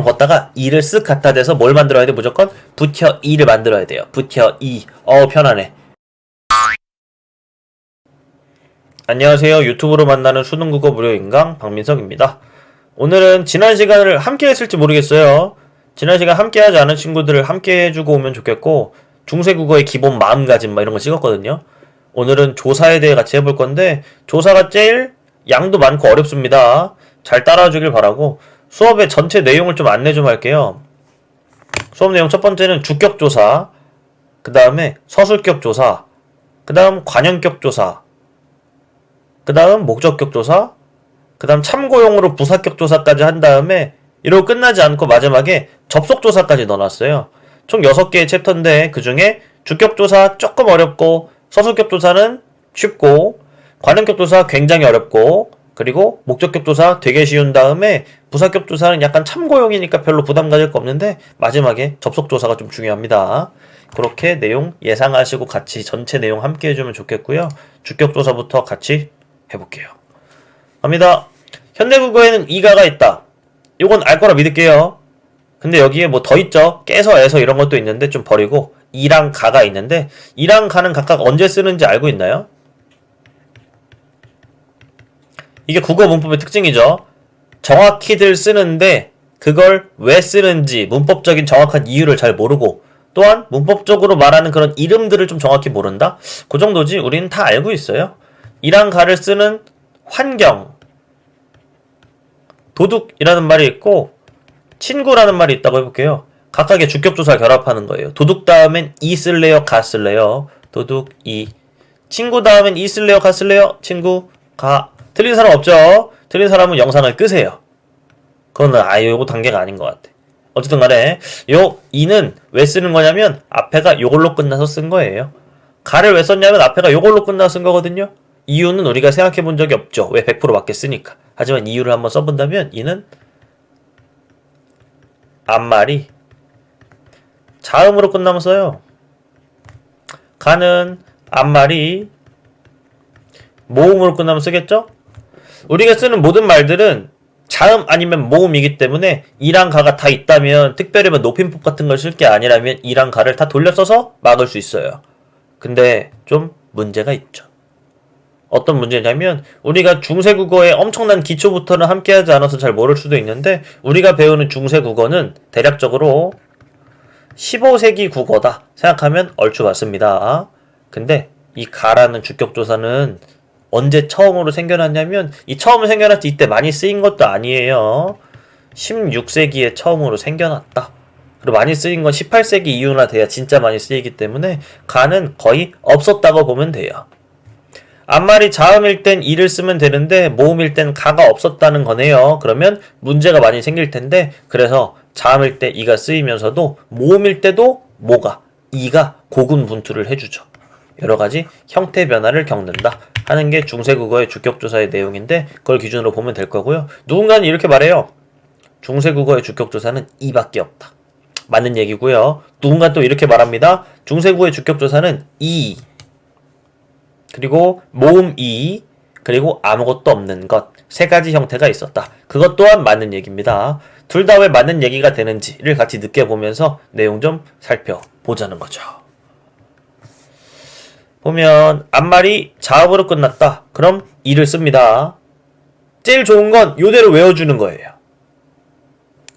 걷다가 이를 쓱 갖다 대서 뭘 만들어야 돼? 무조건 부텨 이를 만들어야 돼요. 부텨 이. 편하네. 안녕하세요. 유튜브로 만나는 수능국어 무료인강 박민석입니다. 오늘은 지난 시간을 함께 했을지 모르겠어요. 지난 시간 함께 하지 않은 친구들을 함께 해주고 오면 좋겠고, 중세국어의 기본 마음가짐 이런 거 찍었거든요. 오늘은 조사에 대해 같이 해볼 건데, 조사가 제일 양도 많고 어렵습니다. 잘 따라주길 바라고, 수업의 전체 내용을 좀 안내 좀 할게요. 수업 내용 첫 번째는 주격조사, 그 다음에 서술격조사, 그 다음 관형격조사, 그 다음 목적격조사, 그 다음 참고용으로 부사격조사까지 한 다음에 이러고 끝나지 않고 마지막에 접속조사까지 넣어놨어요. 총 6개의 챕터인데 그 중에 주격조사 조금 어렵고, 서술격조사는 쉽고, 관형격조사 굉장히 어렵고, 그리고 목적격조사 되게 쉬운 다음에 부사격조사는 약간 참고용이니까 별로 부담 가질 거 없는데 마지막에 접속조사가 좀 중요합니다. 그렇게 내용 예상하시고 같이 전체 내용 함께 해주면 좋겠고요. 주격조사부터 같이 해볼게요. 갑니다. 현대국어에는 이가가 있다. 이건 알 거라 믿을게요. 근데 여기에 뭐 더 있죠. 깨서 애서 이런 것도 있는데 좀 버리고 이랑 가가 있는데, 이랑 가는 각각 언제 쓰는지 알고 있나요? 이게 국어 문법의 특징이죠. 정확히들 쓰는데 그걸 왜 쓰는지 문법적인 정확한 이유를 잘 모르고, 또한 문법적으로 말하는 그런 이름들을 좀 정확히 모른다? 그 정도지 우리는 다 알고 있어요. 이랑 가를 쓰는 환경, 도둑이라는 말이 있고 친구라는 말이 있다고 해볼게요. 각각의 주격조사를 결합하는 거예요. 도둑 다음엔 이 쓸래요? 가 쓸래요? 도둑, 이. 친구 다음엔 이 쓸래요? 가 쓸래요? 친구, 가. 틀린 사람 없죠? 틀린 사람은 영상을 끄세요. 그거는 요거 단계가 아닌 것 같아. 어쨌든 간에 요 이는 왜 쓰는 거냐면 앞에가 요걸로 끝나서 쓴 거예요. 가를 왜 썼냐면 앞에가 요걸로 끝나서 쓴 거거든요. 이유는 우리가 생각해 본 적이 없죠. 왜 100% 맞게 쓰니까. 하지만 이유를 한번 써본다면 이는 앞말이 자음으로 끝나면 써요. 가는 앞말이 모음으로 끝나면 쓰겠죠? 우리가 쓰는 모든 말들은 자음 아니면 모음이기 때문에 이랑 가가 다 있다면, 특별히 뭐 높임법 같은 걸 쓸 게 아니라면 이랑 가를 다 돌려 써서 막을 수 있어요. 근데 좀 문제가 있죠. 어떤 문제냐면 우리가 중세국어의 엄청난 기초부터는 함께하지 않아서 잘 모를 수도 있는데, 우리가 배우는 중세국어는 대략적으로 15세기 국어다 생각하면 얼추 맞습니다. 근데 이 가라는 주격조사는 언제 처음으로 생겨났냐면, 이 처음 생겨났지 이때 많이 쓰인 것도 아니에요. 16세기에 처음으로 생겨났다. 그리고 많이 쓰인 건 18세기 이후나 돼야 진짜 많이 쓰이기 때문에 가는 거의 없었다고 보면 돼요. 앞말이 자음일 땐 이를 쓰면 되는데 모음일 땐 가가 없었다는 거네요. 그러면 문제가 많이 생길 텐데, 그래서 자음일 때 이가 쓰이면서도 모음일 때도 모가, 이가 고군분투를 해주죠. 여러가지 형태 변화를 겪는다 하는 게 중세국어의 주격조사의 내용인데, 그걸 기준으로 보면 될 거고요. 누군가는 이렇게 말해요. 중세국어의 주격조사는 이밖에 없다. 맞는 얘기고요. 누군가 또 이렇게 말합니다. 중세국어의 주격조사는 이, 그리고 모음 이, 그리고 아무것도 없는 것, 세 가지 형태가 있었다. 그것 또한 맞는 얘기입니다. 둘 다 왜 맞는 얘기가 되는지를 같이 느껴보면서 내용 좀 살펴보자는 거죠. 보면 앞말이 자음으로 끝났다. 그럼 이를 씁니다. 제일 좋은 건 요대로 외워주는 거예요.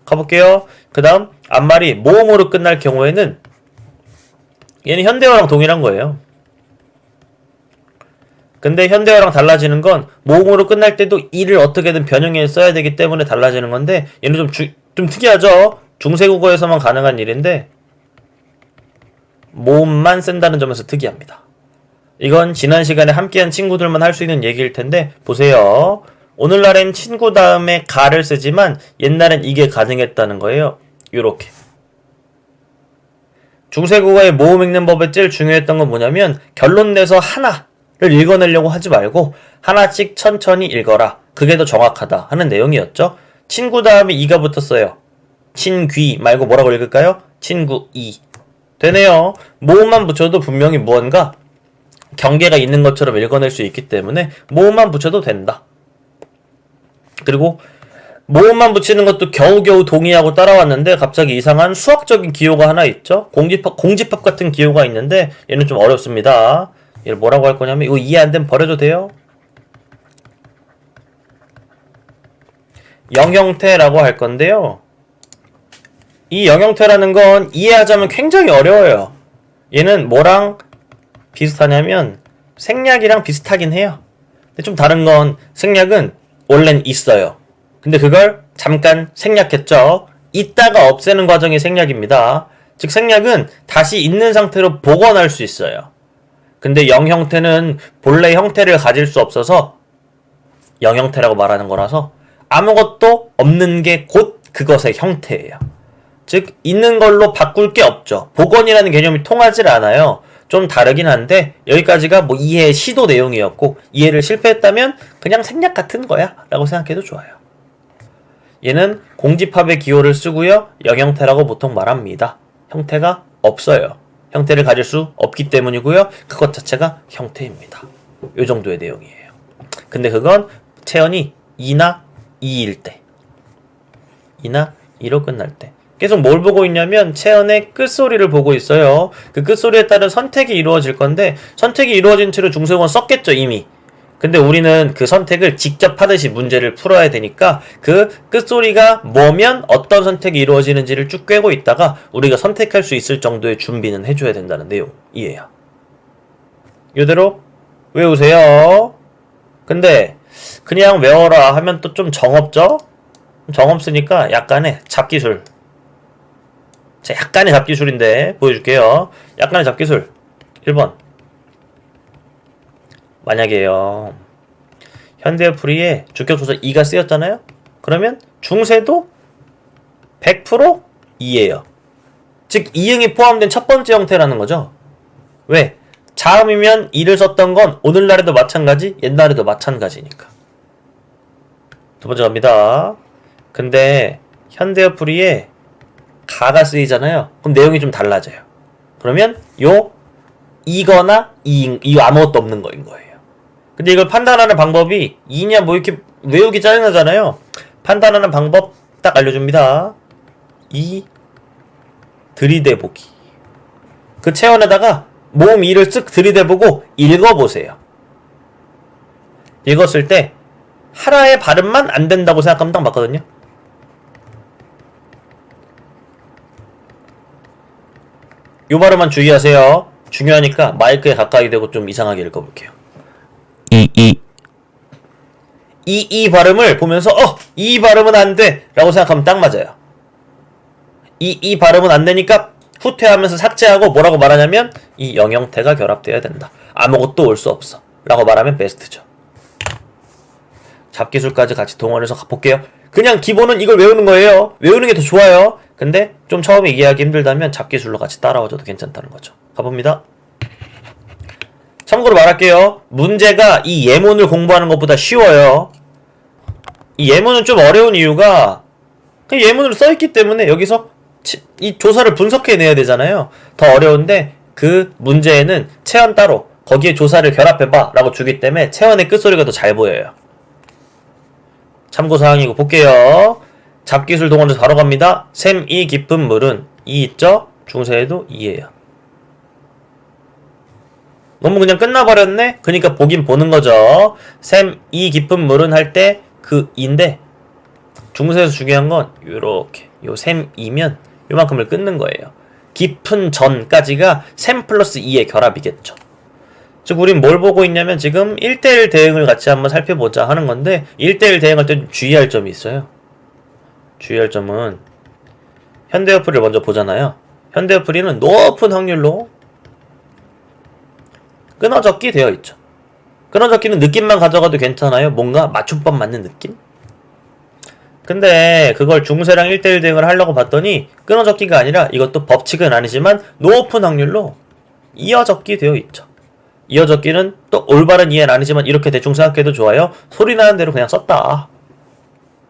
가볼게요. 그 다음 앞말이 모음으로 끝날 경우에는 얘는 현대어랑 동일한 거예요. 근데 현대어랑 달라지는 건 모음으로 끝날 때도 이를 어떻게든 변형해 써야 되기 때문에 달라지는 건데, 얘는 좀 특이하죠? 중세국어에서만 가능한 일인데 모음만 쓴다는 점에서 특이합니다. 이건 지난 시간에 함께한 친구들만 할 수 있는 얘기일 텐데, 보세요. 오늘날엔 친구 다음에 가를 쓰지만 옛날엔 이게 가능했다는 거예요. 요렇게. 중세국어의 모음 읽는 법에 제일 중요했던 건 뭐냐면, 결론 내서 하나를 읽어내려고 하지 말고 하나씩 천천히 읽어라. 그게 더 정확하다 하는 내용이었죠. 친구 다음에 이가 붙었어요. 친귀 말고 뭐라고 읽을까요? 친구 이. 되네요. 모음만 붙여도 분명히 무언가 경계가 있는 것처럼 읽어낼 수 있기 때문에 모음만 붙여도 된다. 그리고 모음만 붙이는 것도 겨우겨우 동의하고 따라왔는데 갑자기 이상한 수학적인 기호가 하나 있죠. 공집합 같은 기호가 있는데 얘는 좀 어렵습니다. 얘를 뭐라고 할 거냐면 이거 이해 안 되면 버려도 돼요. 영형태라고 할 건데요. 이 영형태라는 건 이해하자면 굉장히 어려워요. 얘는 뭐랑 비슷하냐면 생략이랑 비슷하긴 해요. 근데 좀 다른 건 생략은 원래는 있어요. 근데 그걸 잠깐 생략했죠. 있다가 없애는 과정이 생략입니다. 즉 생략은 다시 있는 상태로 복원할 수 있어요. 근데 영형태는 본래 형태를 가질 수 없어서 영형태라고 말하는 거라서 아무것도 없는 게 곧 그것의 형태예요. 즉 있는 걸로 바꿀 게 없죠. 복원이라는 개념이 통하질 않아요. 좀 다르긴 한데 여기까지가 뭐 이해의 시도 내용이었고 이해를 실패했다면 그냥 생략 같은 거야 라고 생각해도 좋아요. 얘는 공집합의 기호를 쓰고요. 영형태라고 보통 말합니다. 형태가 없어요. 형태를 가질 수 없기 때문이고요. 그것 자체가 형태입니다. 요 정도의 내용이에요. 근데 그건 체언이 2나 2일 때 2나 2로 끝날 때 계속 뭘 보고 있냐면 체언의 끝소리를 보고 있어요. 그 끝소리에 따른 선택이 이루어질 건데 선택이 이루어진 채로 중세공은 썼겠죠 이미. 근데 우리는 그 선택을 직접 하듯이 문제를 풀어야 되니까 그 끝소리가 뭐면 어떤 선택이 이루어지는지를 쭉 꿰고 있다가 우리가 선택할 수 있을 정도의 준비는 해줘야 된다는 내용이에요. 이대로 외우세요. 근데 그냥 외워라 하면 또 좀 정없죠? 정없으니까 약간의 잡기술. 자, 약간의 잡기술인데 보여줄게요. 약간의 잡기술 1번 만약에요 현대어프리에 주격조사 2가 쓰였잖아요. 그러면 중세도 100% 2예요. 즉 이응이 포함된 첫 번째 형태라는 거죠. 왜? 자음이면 2를 썼던 건 오늘날에도 마찬가지 옛날에도 마찬가지니까. 두 번째 갑니다. 근데 현대어프리에 가가 쓰이잖아요. 그럼 내용이 좀 달라져요. 그러면 요 이거나 이거 아무것도 없는 거인 거예요. 근데 이걸 판단하는 방법이 이냐 뭐 이렇게 외우기 짜증나잖아요. 판단하는 방법 딱 알려줍니다. 이 들이대보기. 그 체온에다가 모음 2를 쓱 들이대보고 읽어보세요. 읽었을 때 하나의 발음만 안 된다고 생각하면 딱 맞거든요. 요 발음만 주의하세요. 중요하니까 마이크에 가까이 대고 좀 이상하게 읽어볼게요. 이 발음을 보면서 이 발음은 안 돼 라고 생각하면 딱 맞아요. 이 발음은 안 되니까 후퇴하면서 삭제하고 뭐라고 말하냐면 이 영형태가 결합돼야 된다. 아무것도 올 수 없어 라고 말하면 베스트죠. 잡기술까지 같이 동원해서 가볼게요. 그냥 기본은 이걸 외우는 거예요. 외우는 게 더 좋아요. 근데 좀 처음에 이해하기 힘들다면 잡기술로 같이 따라와줘도 괜찮다는 거죠. 가봅니다. 참고로 말할게요. 문제가 이 예문을 공부하는 것보다 쉬워요. 이 예문은 좀 어려운 이유가 그 예문으로 써있기 때문에 여기서 이 조사를 분석해내야 되잖아요. 더 어려운데 그 문제에는 체언 따로 거기에 조사를 결합해봐 라고 주기 때문에 체언의 끝소리가 더 잘 보여요. 참고사항이고 볼게요. 잡기술 동원해서 바로 갑니다. 샘이 깊은 물은 이 있죠? 중세에도 2예요. 너무 그냥 끝나버렸네? 그니까 보긴 보는 거죠. 샘이 깊은 물은 할 때 그 인데 중세에서 중요한 건 요렇게 요 샘이면 요만큼을 끊는 거예요. 깊은 전까지가 샘 플러스 2의 결합이겠죠. 즉 우린 뭘 보고 있냐면 지금 1대1 대응을 같이 한번 살펴보자 하는 건데 1대1 대응할 때 주의할 점이 있어요. 주의할 점은 현대어프리를 먼저 보잖아요. 현대어프리는 높은 확률로 끊어적기 되어 있죠. 끊어적기는 느낌만 가져가도 괜찮아요. 뭔가 맞춤법 맞는 느낌? 근데 그걸 중세랑 1대1 대응을 하려고 봤더니 끊어적기가 아니라 이것도 법칙은 아니지만 높은 확률로 이어적기 되어 있죠. 이어적기는 또 올바른 이해는 아니지만 이렇게 대충 생각해도 좋아요. 소리 나는 대로 그냥 썼다.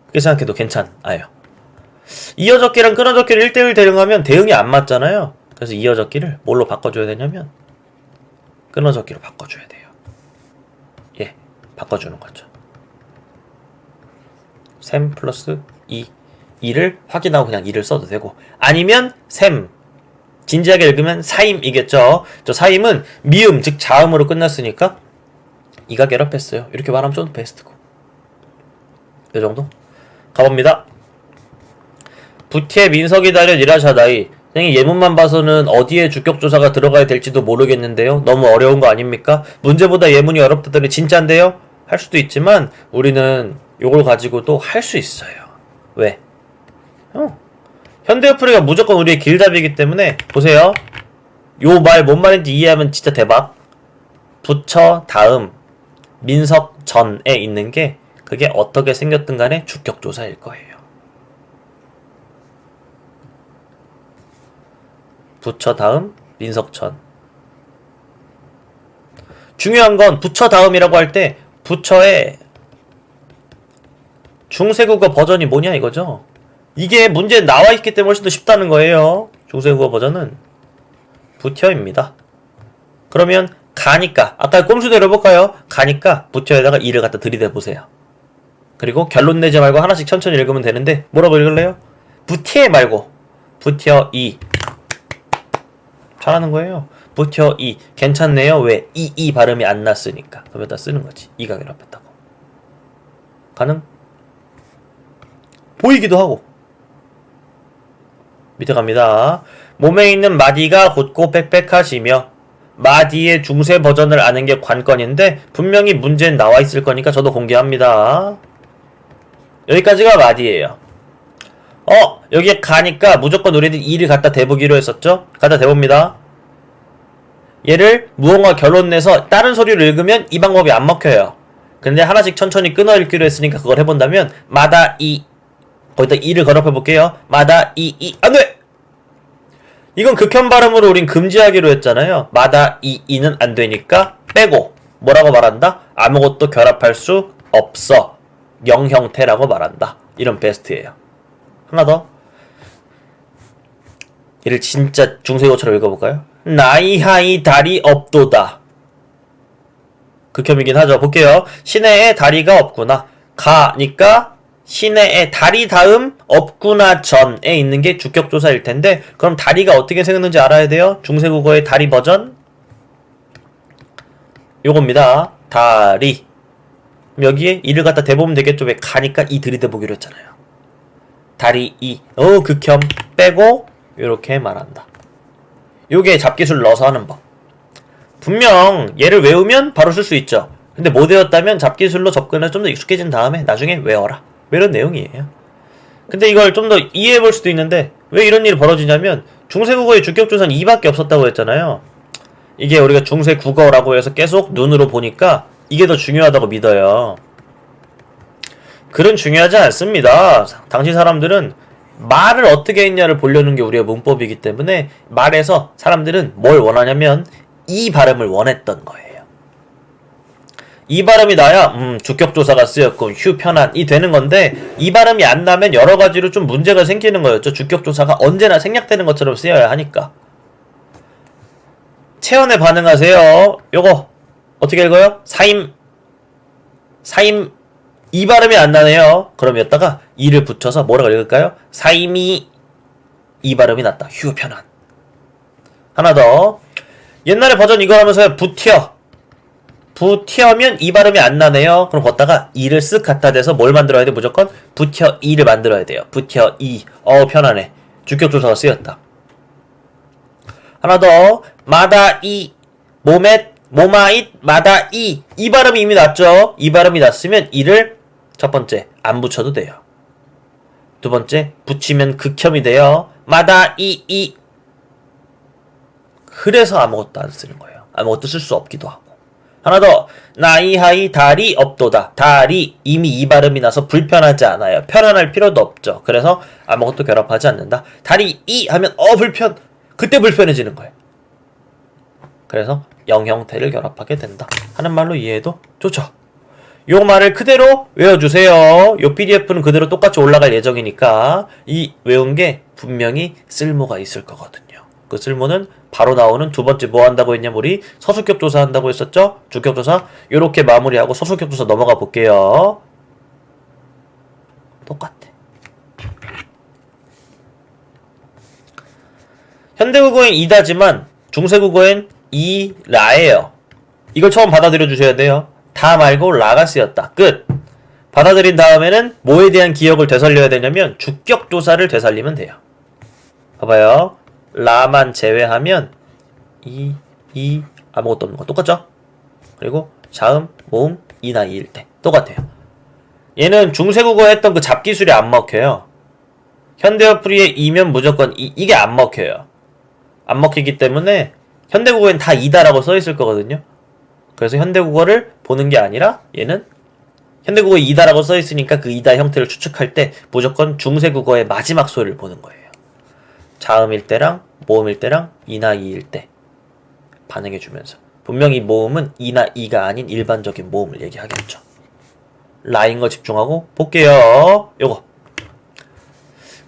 그렇게 생각해도 괜찮아요. 이어적기랑 끊어적기를 1대1 대응하면 대응이 안 맞잖아요. 그래서 이어적기를 뭘로 바꿔줘야 되냐면 끊어적기로 바꿔줘야 돼요. 예, 바꿔주는 거죠. 셈 플러스 2. 2를 확인하고 그냥 2를 써도 되고, 아니면 셈, 진지하게 읽으면 사임이겠죠. 저 사임은 미음, 즉 자음으로 끝났으니까 2가 결합했어요. 이렇게 말하면 좀 베스트고. 이 정도? 가봅니다. 부티의 민석이 달려 니라샤다이. 선생님, 예문만 봐서는 어디에 주격조사가 들어가야 될지도 모르겠는데요. 너무 어려운 거 아닙니까? 문제보다 예문이 어렵다더니 진짠데요? 할 수도 있지만 우리는 요걸 가지고도 할 수 있어요. 왜? 현대어플이가 무조건 우리의 길잡이기 때문에 보세요. 요 말 뭔 말인지 이해하면 진짜 대박. 부처 다음 민석 전에 있는 게 그게 어떻게 생겼든 간에 주격조사일 거예요. 부처 다음 민석 전. 중요한 건 부처 다음이라고 할 때 부처의 중세국어 버전이 뭐냐 이거죠. 이게 문제에 나와있기 때문에 훨씬 더 쉽다는 거예요. 중세국어 버전은 부처입니다. 그러면 가니까 아까 꼼수대로 해볼까요? 가니까 부처에다가 이를 갖다 들이대보세요. 그리고 결론 내지 말고 하나씩 천천히 읽으면 되는데 뭐라고 읽을래요? 부처 말고 부처 이. 잘하는 거예요. 부처 이. 괜찮네요. 왜? 이 발음이 안 났으니까. 그럼 여기다 쓰는 거지. 이가 결합했다고. 가능? 보이기도 하고. 밑에 갑니다. 몸에 있는 마디가 곧고 빽빽하시며 마디의 중세 버전을 아는 게 관건인데 분명히 문제는 나와 있을 거니까 저도 공개합니다. 여기까지가 마디예요. 여기에 가니까 무조건 우리는 이를 갖다 대보기로 했었죠? 갖다 대봅니다. 얘를 무언가 결론 내서 다른 소리를 읽으면 이 방법이 안 먹혀요. 근데 하나씩 천천히 끊어 읽기로 했으니까 그걸 해본다면 마다 이, 거기다 이를 걸어해 볼게요. 마다 이 안 돼! 이건 극혐 발음으로 우린 금지하기로 했잖아요. 마다 이는 안 되니까 빼고 뭐라고 말한다? 아무것도 결합할 수 없어. 영형태라고 말한다. 이런 베스트예요. 하나 더. 얘를 진짜 중세어처럼 읽어볼까요? 나이하이 다리 없도다. 극혐이긴 하죠. 볼게요. 시내에 다리가 없구나. 가니까 시내에 다리 다음 없구나 전에 있는 게 주격조사일 텐데 그럼 다리가 어떻게 생겼는지 알아야 돼요. 중세국어의 다리 버전 요겁니다. 다리. 여기에 이를 갖다 대보면 되겠죠. 왜 가니까 이 들이대보기로 했잖아요. 다리 이. 극혐 빼고 요렇게 말한다. 요게 잡기술 넣어서 하는 법. 분명 얘를 외우면 바로 쓸 수 있죠. 근데 못 외웠다면 잡기술로 접근을 좀 더 익숙해진 다음에 나중에 외워라. 이런 내용이에요. 근데 이걸 좀 더 이해해 볼 수도 있는데 왜 이런 일이 벌어지냐면 중세국어의 주격조사는 2밖에 없었다고 했잖아요. 이게 우리가 중세국어라고 해서 계속 눈으로 보니까 이게 더 중요하다고 믿어요. 글은 중요하지 않습니다. 당시 사람들은 말을 어떻게 했냐를 보려는 게 우리의 문법이기 때문에 말에서 사람들은 뭘 원하냐면 이 발음을 원했던 거예요. 이 발음이 나야 주격조사가 쓰였고 휴 편안이 되는 건데 이 발음이 안 나면 여러 가지로 좀 문제가 생기는 거였죠. 주격조사가 언제나 생략되는 것처럼 쓰여야 하니까. 체언에 반응하세요. 요거 어떻게 읽어요? 사임 이 발음이 안 나네요. 그럼 여기다가 이를 붙여서 뭐라고 읽을까요? 사임이 이 발음이 났다. 휴 편안. 하나 더. 옛날에 버전 이거 하면서 부티어면 이 발음이 안 나네요. 그럼 걷다가 이를 쓱 갖다 대서 뭘 만들어야 돼? 무조건 부티어 이를 만들어야 돼요. 부티어 이. 편안해. 주격조사가 쓰였다. 하나 더. 마다 이. 모마잇 마다 이 발음이 이미 났죠. 이 발음이 났으면 이를 첫 번째 안 붙여도 돼요. 두 번째 붙이면 극혐이 돼요. 마다 이 그래서 아무것도 안 쓰는 거예요. 아무것도 쓸 수 없기도 하고. 하나 더. 나이하이 다리 없도다. 다리 이미 이 발음이 나서 불편하지 않아요. 편안할 필요도 없죠. 그래서 아무것도 결합하지 않는다. 다리 이 하면 불편. 그때 불편해지는 거예요. 그래서 영형태를 결합하게 된다 하는 말로 이해해도 좋죠. 요 말을 그대로 외워주세요. 요 PDF는 그대로 똑같이 올라갈 예정이니까 이 외운 게 분명히 쓸모가 있을 거거든요. 그 쓸모는 바로 나오는 두 번째 뭐 한다고 했냐면 우리 서술격조사 한다고 했었죠? 주격조사 요렇게 마무리하고 서술격조사 넘어가 볼게요. 똑같아. 현대국어엔 이다지만 중세국어엔 이라예요. 이걸 처음 받아들여 주셔야 돼요. 다 말고 라가 쓰였다. 끝. 받아들인 다음에는 뭐에 대한 기억을 되살려야 되냐면 주격조사를 되살리면 돼요. 봐봐요. 라만 제외하면 이 아무것도 없는 거 똑같죠? 그리고 자음, 모음, 이나 이일 때 똑같아요. 얘는 중세국어 했던 그 잡기술이 안 먹혀요. 현대어 풀이에 이면 무조건 이게 안 먹혀요. 안 먹히기 때문에 현대국어엔 다 이다라고 써있을 거거든요. 그래서 현대국어를 보는 게 아니라 얘는 현대국어에 이다라고 써있으니까 그 이다 형태를 추측할 때 무조건 중세국어의 마지막 소리를 보는 거예요. 자음일 때랑 모음일 때랑 이나 이일 때 반응해주면서 분명히 모음은 이나 이가 아닌 일반적인 모음을 얘기하겠죠. 라인 거 집중하고 볼게요. 요거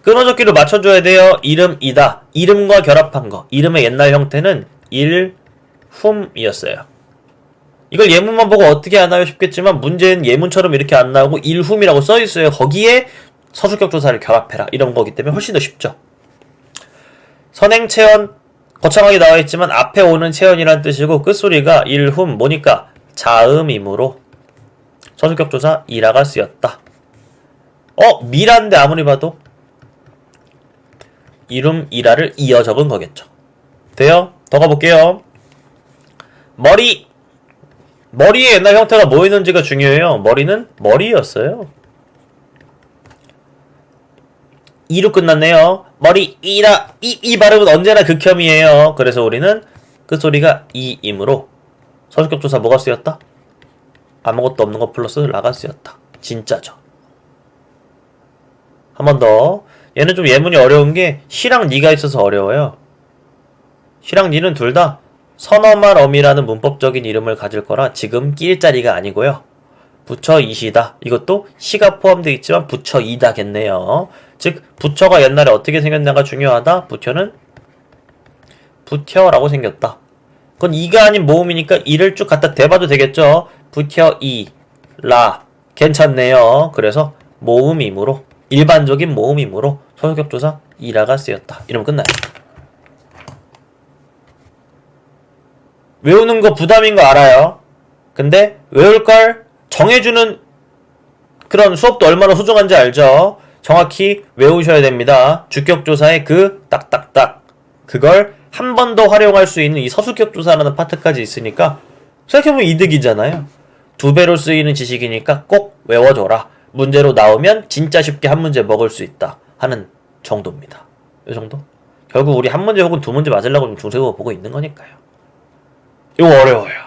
끊어적기를 맞춰줘야 돼요. 이름, 이다. 이름과 결합한 거. 이름의 옛날 형태는 일, 훔이었어요. 이걸 예문만 보고 어떻게 하나요 싶겠지만 문제는 예문처럼 이렇게 안 나오고 일훔이라고 써있어요. 거기에 서술격조사를 결합해라. 이런 거기 때문에 훨씬 더 쉽죠. 선행, 체언 거창하게 나와있지만 앞에 오는 체언이란 뜻이고 끝소리가 일훔 뭐니까 자음이므로 서술격조사 이라가 쓰였다. 미라인데 아무리 봐도 이름 이라를 이어 적은 거겠죠. 돼요? 더 가볼게요. 머리의 옛날 형태가 뭐였는지가 중요해요. 머리는 머리였어요. 이로 끝났네요. 머리 이라 이 발음은 언제나 극혐이에요. 그래서 우리는 끝소리가 이이므로 서술격조사 뭐가 쓰였다? 아무것도 없는 거 플러스 라가 쓰였다. 진짜죠. 한 번 더. 얘는 좀 예문이 어려운 게 시랑 니가 있어서 어려워요. 시랑 니는 둘 다 선어말 어미라는 문법적인 이름을 가질 거라 지금 끼일 자리가 아니고요. 부처 이시다. 이것도 시가 포함되어 있지만 부처 이다겠네요. 즉 부처가 옛날에 어떻게 생겼냐가 중요하다. 부처는 부텨라고 생겼다. 그건 이가 아닌 모음이니까 이를 쭉 갖다 대봐도 되겠죠. 부텨 이, 라 괜찮네요. 그래서 모음이므로 일반적인 모음이므로 서술격조사 이라가 쓰였다. 이러면 끝나요. 외우는 거 부담인 거 알아요. 근데 외울 걸 정해주는 그런 수업도 얼마나 소중한지 알죠? 정확히 외우셔야 됩니다. 주격조사의 그 딱딱딱 그걸 한 번 더 활용할 수 있는 이 서술격조사라는 파트까지 있으니까 생각해보면 이득이잖아요. 2배로 쓰이는 지식이니까 꼭 외워줘라. 문제로 나오면 진짜 쉽게 한 문제 먹을 수 있다 하는 정도입니다. 이 정도? 결국 우리 한 문제 혹은 2문제 맞으려고 중세국어 보고 있는 거니까요. 이거 어려워요.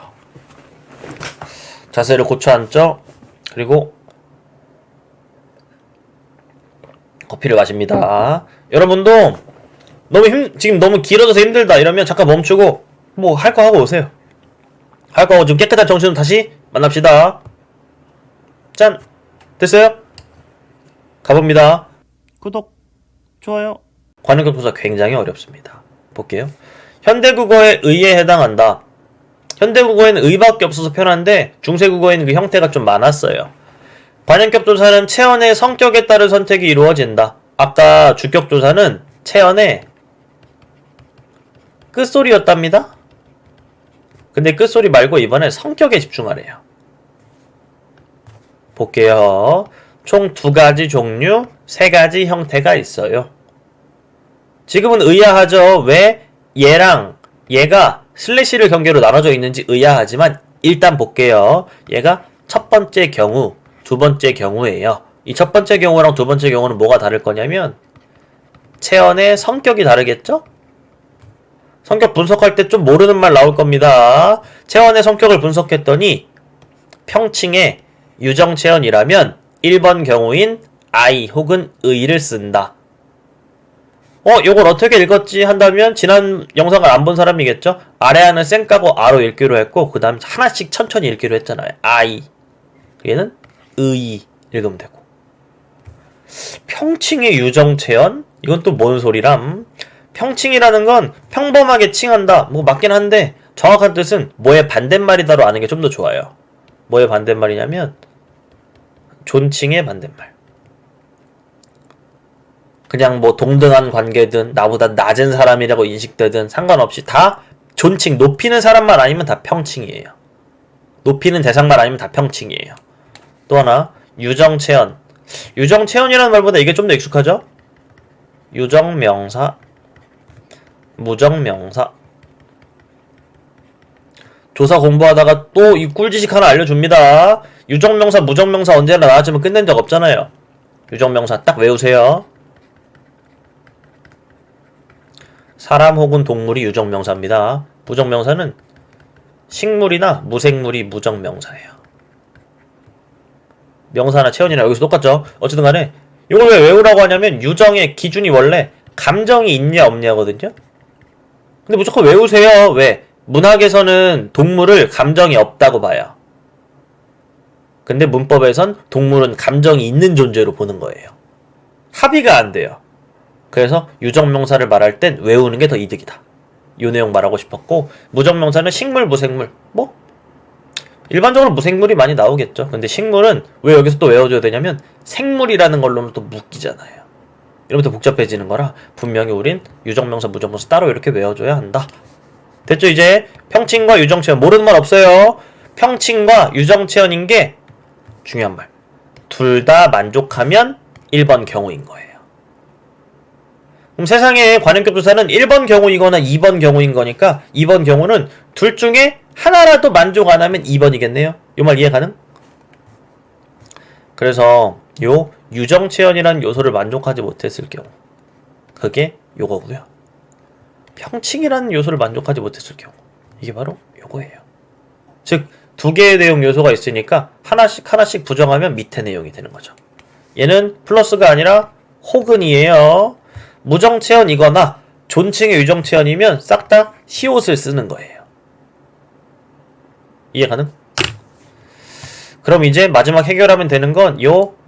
자세를 고쳐 앉죠. 그리고 커피를 마십니다. 여러분도 지금 너무 길어져서 힘들다 이러면 잠깐 멈추고 뭐 할 거 하고 오세요. 할 거 하고 좀 깨끗한 정신으로 다시 만납시다. 짠! 됐어요? 가봅니다. 구독, 좋아요. 관용격조사 굉장히 어렵습니다. 볼게요. 현대국어의 의에 해당한다. 현대국어에는 의밖에 없어서 편한데 중세국어에는 그 형태가 좀 많았어요. 관용격조사는 체언의 성격에 따른 선택이 이루어진다. 아까 주격조사는 체언의 끝소리였답니다. 근데 끝소리 말고 이번엔 성격에 집중하래요. 볼게요. 총 2가지 종류, 3가지 형태가 있어요. 지금은 의아하죠. 왜 얘랑 얘가 슬래시를 경계로 나눠져 있는지 의아하지만 일단 볼게요. 얘가 첫 번째 경우, 두 번째 경우예요. 이 첫 번째 경우랑 두 번째 경우는 뭐가 다를 거냐면 체언의 성격이 다르겠죠? 성격 분석할 때 좀 모르는 말 나올 겁니다. 체언의 성격을 분석했더니 평칭의 유정체언이라면 1번 경우인 I 혹은 의를 쓴다. 요걸 어떻게 읽었지 한다면 지난 영상을 안 본 사람이겠죠? 아래하는 쌩 까고 아로 읽기로 했고 그 다음 하나씩 천천히 읽기로 했잖아요. I 얘는 의 읽으면 되고 평칭의 유정체언? 이건 또 뭔 소리람? 평칭이라는 건 평범하게 칭한다. 뭐 맞긴 한데 정확한 뜻은 뭐의 반대말이다로 아는 게 좀 더 좋아요. 뭐의 반대말이냐면 존칭의 반대말. 그냥 뭐 동등한 관계든 나보다 낮은 사람이라고 인식되든 상관없이 다 존칭, 높이는 사람만 아니면 다 평칭이에요. 높이는 대상만 아니면 다 평칭이에요. 또 하나, 유정체언. 유정체언이라는 말보다 이게 좀 더 익숙하죠? 유정명사, 무정명사. 조사 공부하다가 또 이 꿀지식 하나 알려줍니다. 유정명사, 무정명사 언제나 나왔지만 끝낸 적 없잖아요. 유정명사 딱 외우세요. 사람 혹은 동물이 유정명사입니다. 무정명사는 식물이나 무생물이 무정명사예요. 명사나 체언이나 여기서 똑같죠? 어쨌든 간에 이걸 왜 외우라고 하냐면 유정의 기준이 원래 감정이 있냐 없냐거든요? 근데 무조건 외우세요. 왜? 문학에서는 동물을 감정이 없다고 봐요. 근데 문법에선 동물은 감정이 있는 존재로 보는 거예요. 합의가 안 돼요. 그래서 유정명사를 말할 땐 외우는 게 더 이득이다. 요 내용 말하고 싶었고, 무정명사는 식물, 무생물. 뭐 일반적으로 무생물이 많이 나오겠죠. 근데 식물은 왜 여기서 또 외워줘야 되냐면 생물이라는 걸로는 또 묶이잖아요. 이러면 더 복잡해지는 거라 분명히 우린 유정명사, 무정명사 따로 이렇게 외워줘야 한다. 됐죠? 이제 평칭과 유정체언 모르는 말 없어요. 평칭과 유정체언인 게 중요한 말. 둘 다 만족하면 1번 경우인 거예요. 그럼 세상에 관행격조사는 1번 경우이거나 2번 경우인 거니까 2번 경우는 둘 중에 하나라도 만족 안 하면 2번이겠네요. 요 말 이해 가능? 그래서 요 유정체언이라는 요소를 만족하지 못했을 경우 그게 요거고요. 평칭이라는 요소를 만족하지 못했을 경우 이게 바로 요거예요. 즉 두 개의 내용 요소가 있으니까 하나씩 부정하면 밑에 내용이 되는 거죠. 얘는 플러스가 아니라 혹은이에요. 무정체언이거나 존칭의 유정체언이면 싹 다 시옷을 쓰는 거예요. 이해 가능? 그럼 이제 마지막 해결하면 되는 건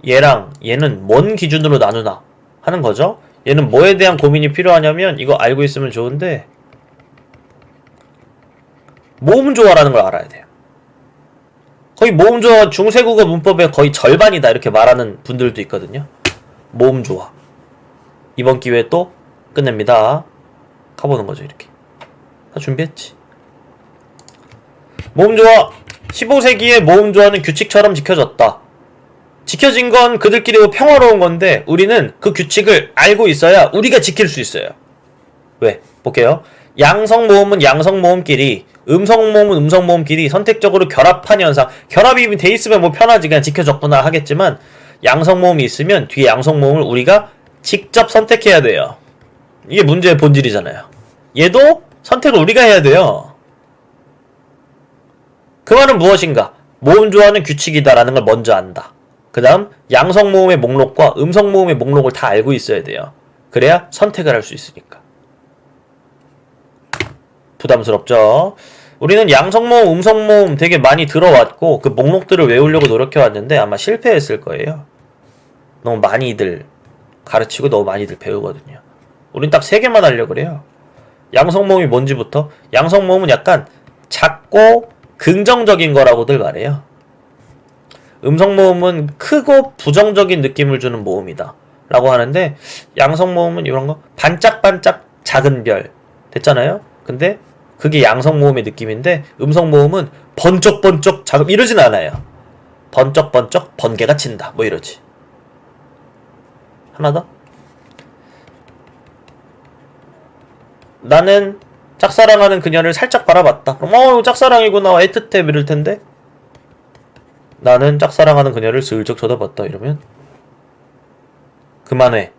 얘랑 얘는 뭔 기준으로 나누나 하는 거죠. 얘는 뭐에 대한 고민이 필요하냐면 이거 알고 있으면 좋은데 모음조화라는 걸 알아야 돼요. 거의 모음조화 중세국어 문법의 거의 절반이다 이렇게 말하는 분들도 있거든요. 모음조화. 이번 기회에 또 끝냅니다. 가보는 거죠 이렇게. 다 준비했지. 모음조화. 15세기의 모음조화는 규칙처럼 지켜졌다. 지켜진 건 그들끼리 평화로운 건데 우리는 그 규칙을 알고 있어야 우리가 지킬 수 있어요. 왜? 볼게요. 양성모음은 양성모음끼리, 음성모음은 음성모음끼리 선택적으로 결합한 현상. 결합이 돼 있으면 뭐 편하지 그냥 지켜졌구나 하겠지만 양성모음이 있으면 뒤에 양성모음을 우리가 직접 선택해야 돼요. 이게 문제의 본질이잖아요. 얘도 선택을 우리가 해야 돼요. 그 말은 무엇인가? 모음조화는 규칙이다라는 걸 먼저 안다. 그 다음 양성모음의 목록과 음성모음의 목록을 다 알고 있어야 돼요. 그래야 선택을 할 수 있으니까. 부담스럽죠? 우리는 양성모음, 음성모음 되게 많이 들어왔고 그 목록들을 외우려고 노력해왔는데 아마 실패했을 거예요. 너무 많이들 가르치고 너무 많이들 배우거든요. 우린 딱 3개만 하려고 그래요. 양성모음이 뭔지부터. 양성모음은 약간 작고 긍정적인 거라고들 말해요. 음성모음은 크고 부정적인 느낌을 주는 모음이다 라고 하는데 양성모음은 이런 거 반짝반짝 작은 별 됐잖아요. 근데 그게 양성모음의 느낌인데 음성모음은 번쩍번쩍 작은 이러진 않아요. 번쩍번쩍 번개가 친다 뭐 이러지. 하나 더. 나는 짝사랑하는 그녀를 살짝 바라봤다. 그럼 짝사랑이구나 애틋해 이럴 텐데 나는 짝사랑하는 그녀를 슬쩍 쳐다봤다 이러면 그만해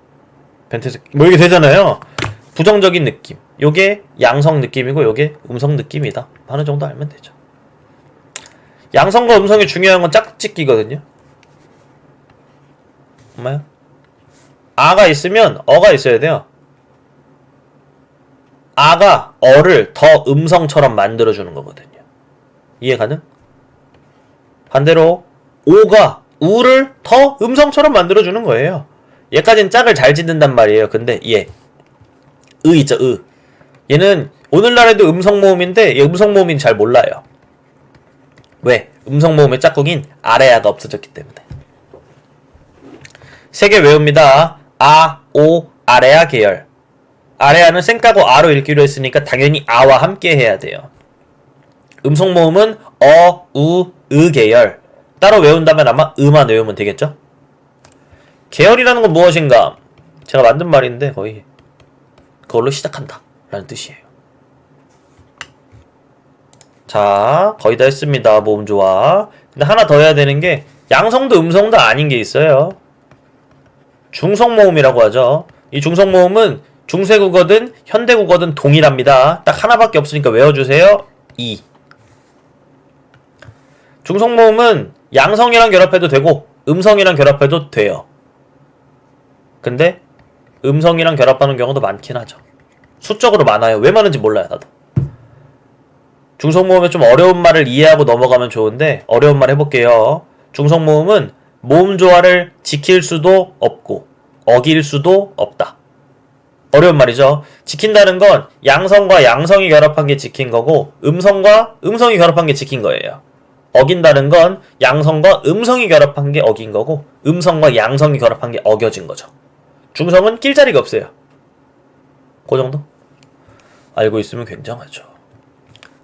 벤테스 뭐 이게 되잖아요. 부정적인 느낌. 요게 양성 느낌이고 요게 음성 느낌이다 하는 정도 알면 되죠. 양성과 음성이 중요한 건 짝짓기거든요. 엄마야? 아가 있으면 어가 있어야 돼요. 아가 어를 더 음성처럼 만들어주는 거거든요. 이해 가능? 반대로 오가 우를 더 음성처럼 만들어주는 거예요. 얘까지는 짝을 잘 짓는단 말이에요. 근데 얘 있죠. 얘는 오늘날에도 음성모음인데 얘 음성모음인 잘 몰라요. 왜? 음성모음의 짝꿍인 아래아가 없어졌기 때문에. 3개 외웁니다. 아, 오, 아래아 계열. 아래아는 쌩까고 아로 읽기로 했으니까 당연히 아와 함께 해야 돼요. 음성 모음은 어, 우, 으 계열. 따로 외운다면 아마 으만 외우면 되겠죠? 계열이라는 건 무엇인가? 제가 만든 말인데 거의 그걸로 시작한다 라는 뜻이에요. 자, 거의 다 했습니다. 모음 좋아. 근데 하나 더 해야 되는 게 양성도 음성도 아닌 게 있어요. 중성모음이라고 하죠. 이 중성모음은 중세국어든 현대국어든 동일합니다. 딱 하나밖에 없으니까 외워주세요. 이. 중성모음은 양성이랑 결합해도 되고 음성이랑 결합해도 돼요. 근데 음성이랑 결합하는 경우도 많긴 하죠. 수적으로 많아요. 왜 많은지 몰라요, 나도. 중성모음에 좀 어려운 말을 이해하고 넘어가면 좋은데 어려운 말 해볼게요. 중성모음은 모음 조화를 지킬 수도 없고 어길 수도 없다. 어려운 말이죠. 지킨다는 건 양성과 양성이 결합한 게 지킨 거고 음성과 음성이 결합한 게 지킨 거예요. 어긴다는 건 양성과 음성이 결합한 게 어긴 거고 음성과 양성이 결합한 게 어겨진 거죠. 중성은 낄 자리가 없어요. 그 정도? 알고 있으면 굉장하죠.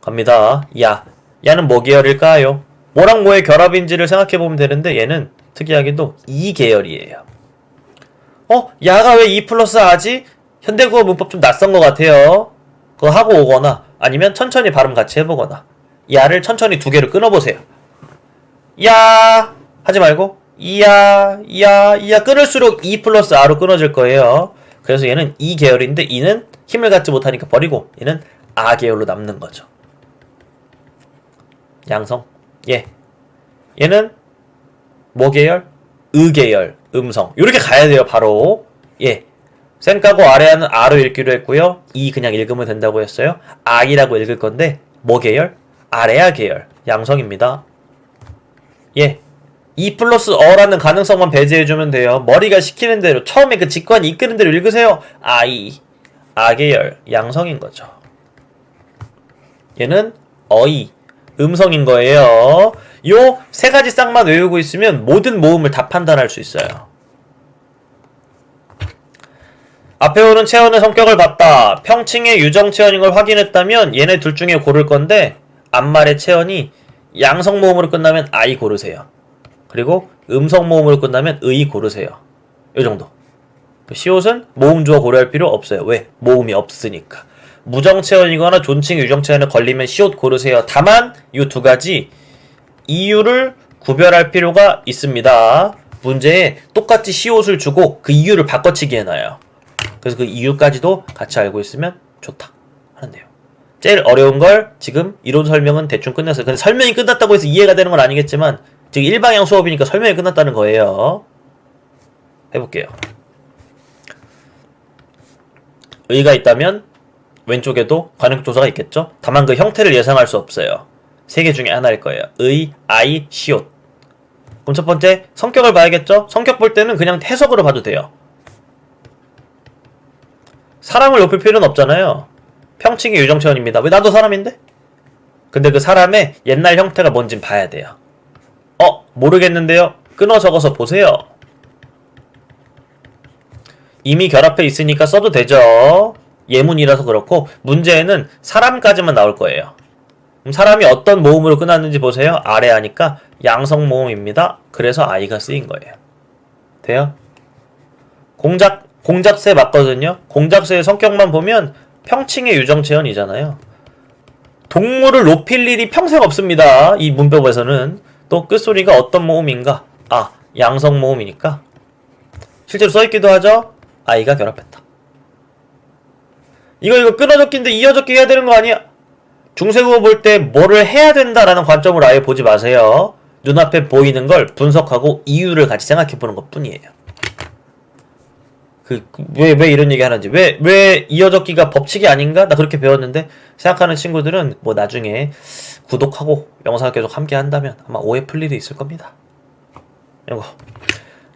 갑니다. 야. 야는 뭐 계열일까요? 뭐랑 뭐의 결합인지를 생각해보면 되는데 얘는 특이하게도 이 계열이에요. 야가 왜 2 플러스 아지? 현대국어 문법 좀 낯선 것 같아요. 그거 하고 오거나 아니면 천천히 발음 같이 해보거나 야를 천천히 두 개를 끊어보세요. 야 하지 말고 야 끊을수록 2 플러스 아로 끊어질 거예요. 그래서 얘는 이 계열인데 이는 힘을 갖지 못하니까 버리고 얘는 아 계열로 남는 거죠. 양성. 예. 얘는 뭐 계열? 으 계열. 음성. 요렇게 가야 돼요, 바로. 예. 쌩까고 아래하는 아로 읽기로 했고요. 이 그냥 읽으면 된다고 했어요. 아이라고 읽을 건데 뭐 계열? 아래아 계열. 양성입니다. 예. 2 플러스 어라는 가능성만 배제해주면 돼요. 머리가 시키는 대로 처음에 그 직관이 이끄는 대로 읽으세요. 아이. 아 계열. 양성인 거죠. 얘는 어이. 음성인 거예요. 요 세 가지 쌍만 외우고 있으면 모든 모음을 다 판단할 수 있어요. 앞에 오는 체언의 성격을 봤다. 평칭의 유정 체언인 걸 확인했다면 얘네 둘 중에 고를 건데 앞말의 체언이 양성 모음으로 끝나면 아이 고르세요. 그리고 음성 모음으로 끝나면 의 고르세요. 요 정도. 시옷은 모음 주어 고려할 필요 없어요. 왜? 모음이 없으니까. 무정 체언이거나 존칭 유정 체언에 걸리면 시옷 고르세요. 다만 이 두 가지 이유를 구별할 필요가 있습니다. 문제에 똑같이 시옷을 주고 그 이유를 바꿔치기 해놔요. 그래서 그 이유까지도 같이 알고 있으면 좋다 하는데요. 제일 어려운 걸 지금 이론 설명은 대충 끝났어요. 근데 설명이 끝났다고 해서 이해가 되는 건 아니겠지만 지금 일방향 수업이니까 설명이 끝났다는 거예요. 해볼게요. 의가 있다면 왼쪽에도 관역조사가 있겠죠? 다만 그 형태를 예상할 수 없어요. 세 개 중에 하나일 거예요. 의, 아이, 시옷. 그럼 첫 번째 성격을 봐야겠죠? 성격 볼 때는 그냥 해석으로 봐도 돼요. 사람을 높일 필요는 없잖아요. 평칭의 유정체언입니다. 왜 나도 사람인데? 근데 그 사람의 옛날 형태가 뭔진 봐야 돼요. 모르겠는데요? 끊어 적어서 보세요. 이미 결합해 있으니까 써도 되죠. 예문이라서 그렇고 문제에는 사람까지만 나올 거예요. 그럼 사람이 어떤 모음으로 끝났는지 보세요. 아래 하니까 양성 모음입니다. 그래서 아이가 쓰인 거예요. 돼요? 공작새 맞거든요. 공작새의 성격만 보면 평칭의 유정체언이잖아요. 동물을 높일 일이 평생 없습니다. 이 문법에서는. 또 끝소리가 어떤 모음인가? 양성 모음이니까 실제로 써있기도 하죠. 아이가 결합했다. 이거 끊어적기인데 이어적기 해야 되는 거 아니야? 중세국어 볼 때 뭐를 해야 된다라는 관점으로 아예 보지 마세요. 눈앞에 보이는 걸 분석하고 이유를 같이 생각해보는 것 뿐이에요. 왜 이런 얘기 하는지, 왜 이어적기가 법칙이 아닌가? 나 그렇게 배웠는데 생각하는 친구들은 뭐 나중에 구독하고 영상 계속 함께 한다면 아마 오해 풀 일이 있을 겁니다. 이거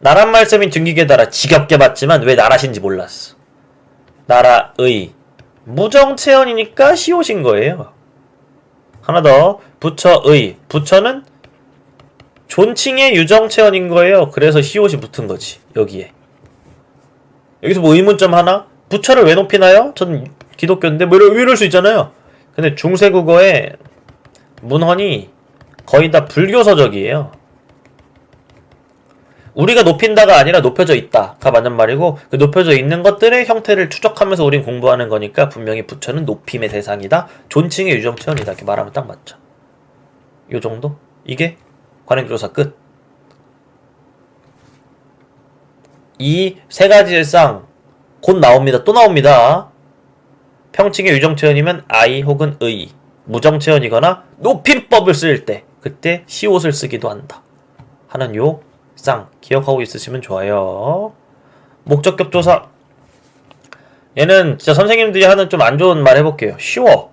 나란 말씀인 등기계 달아 지겹게 봤지만 왜 나라신지 몰랐어. 나라의 무정체언이니까 시옷인 거예요. 하나 더 부처의. 부처는 존칭의 유정체언인 거예요. 그래서 시옷이 붙은 거지 여기에. 여기서 뭐 의문점 하나? 부처를 왜 높이나요? 전 기독교인데 뭐 이럴 수 있잖아요. 근데 중세국어의 문헌이 거의 다 불교서적이에요. 우리가 높인다가 아니라 높여져 있다가 맞는 말이고, 그 높여져 있는 것들의 형태를 추적하면서 우린 공부하는 거니까 분명히 부처는 높임의 대상이다, 존칭의 유정체언이다, 이렇게 말하면 딱 맞죠. 요 정도? 이게 관행조사 끝. 이 세 가지 일상 곧 나옵니다. 또 나옵니다. 평칭의 유정체언이면 아이 혹은 의, 무정체언이거나 높임법을 쓸 때 그때 시옷을 쓰기도 한다 하는 요 쌍 기억하고 있으시면 좋아요. 목적격 조사, 얘는 진짜 선생님들이 하는 좀 안 좋은 말 해볼게요. 쉬워.